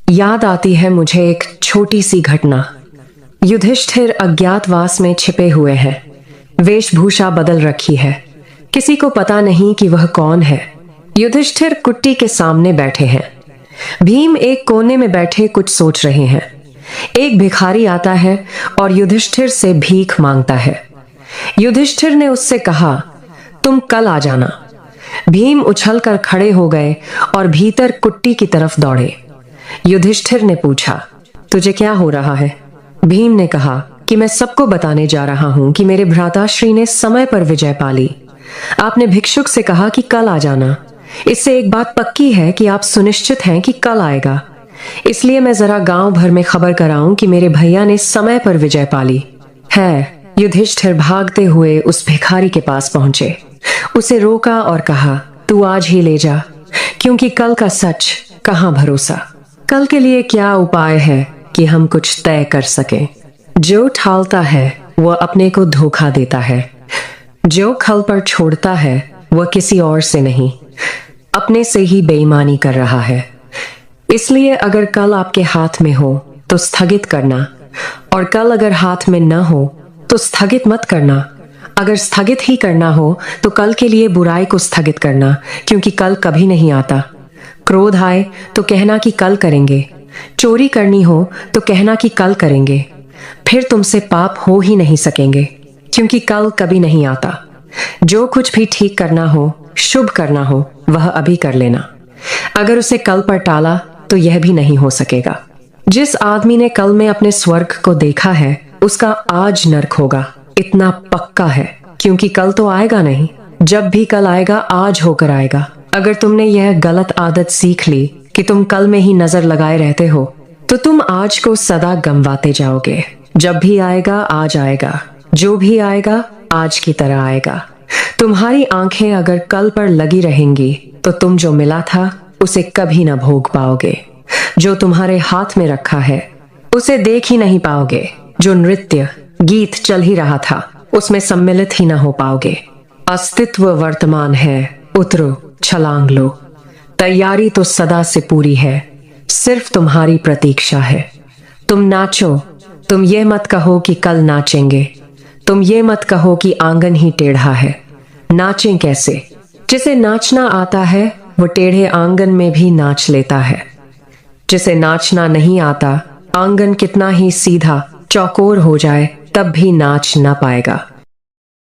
याद आती है मुझे एक छोटी सी घटना। युधिष्ठिर अज्ञातवास में छिपे हुए हैं। वेशभूषा बदल रखी है, किसी को पता नहीं कि वह कौन है। युधिष्ठिर कुट्टी के सामने बैठे हैं। भीम एक कोने में बैठे कुछ सोच रहे हैं। एक भिखारी आता है और युधिष्ठिर से भीख मांगता है। युधिष्ठिर ने उससे कहा, तुम कल आ जाना। भीम उछलकर खड़े हो गए और भीतर कुट्टी की तरफ दौड़े। युधिष्ठिर ने पूछा, तुझे क्या हो रहा है? भीम ने कहा कि मैं सबको बताने जा रहा हूं कि मेरे भ्राताश्री ने समय पर विजय पाली। आपने भिक्षुक से कहा कि कल आ जाना। इससे एक बात पक्की है कि आप सुनिश्चित हैं कि कल आएगा। इसलिए मैं जरा गांव भर में खबर कराऊं कि मेरे भैया ने समय पर विजय पाली है। युधिष्ठिर भागते हुए उस भिखारी के पास पहुंचे, उसे रोका और कहा, तू आज ही ले जा, क्योंकि कल का सच कहां भरोसा। कल के लिए क्या उपाय है कि हम कुछ तय कर सकें? जो ठालता है वह अपने को धोखा देता है। जो खल पर छोड़ता है वह किसी और से नहीं, अपने से ही बेईमानी कर रहा है। इसलिए अगर कल आपके हाथ में हो तो स्थगित करना, और कल अगर हाथ में न हो तो स्थगित मत करना। अगर स्थगित ही करना हो तो कल के लिए बुराई को स्थगित करना, क्योंकि कल कभी नहीं आता। क्रोध आए तो कहना कि कल करेंगे। चोरी करनी हो तो कहना कि कल करेंगे। फिर तुमसे पाप हो ही नहीं सकेंगे, क्योंकि कल कभी नहीं आता। जो कुछ भी ठीक करना हो, शुभ करना हो, वह अभी कर लेना। अगर उसे कल पर टाला तो यह भी नहीं हो सकेगा। जिस आदमी ने कल में अपने स्वर्ग को देखा है उसका आज नरक होगा, इतना पक्का है, क्योंकि कल तो आएगा नहीं। जब भी कल आएगा आज होकर आएगा। अगर तुमने यह गलत आदत सीख ली कि तुम कल में ही नजर लगाए रहते हो तो तुम आज को सदा गंवाते जाओगे। जब भी आएगा आज आएगा, जो भी आएगा आज की तरह आएगा। तुम्हारी आंखें अगर कल पर लगी रहेंगी तो तुम जो मिला था उसे कभी न भोग पाओगे। जो तुम्हारे हाथ में रखा है उसे देख ही नहीं पाओगे। जो नृत्य गीत चल ही रहा था उसमें सम्मिलित ही न हो पाओगे। अस्तित्व वर्तमान है, उतरो छलांग लो। तैयारी तो सदा से पूरी है, सिर्फ तुम्हारी प्रतीक्षा है। तुम नाचो, तुम ये मत कहो कि कल नाचेंगे। तुम ये मत कहो कि आंगन ही टेढ़ा है। नाचें कैसे? जिसे नाचना आता है वो टेढ़े आंगन में भी नाच लेता है। जिसे नाचना नहीं आता, आंगन कितना ही सीधा चौकोर हो जाए तब भी नाच ना पाएगा।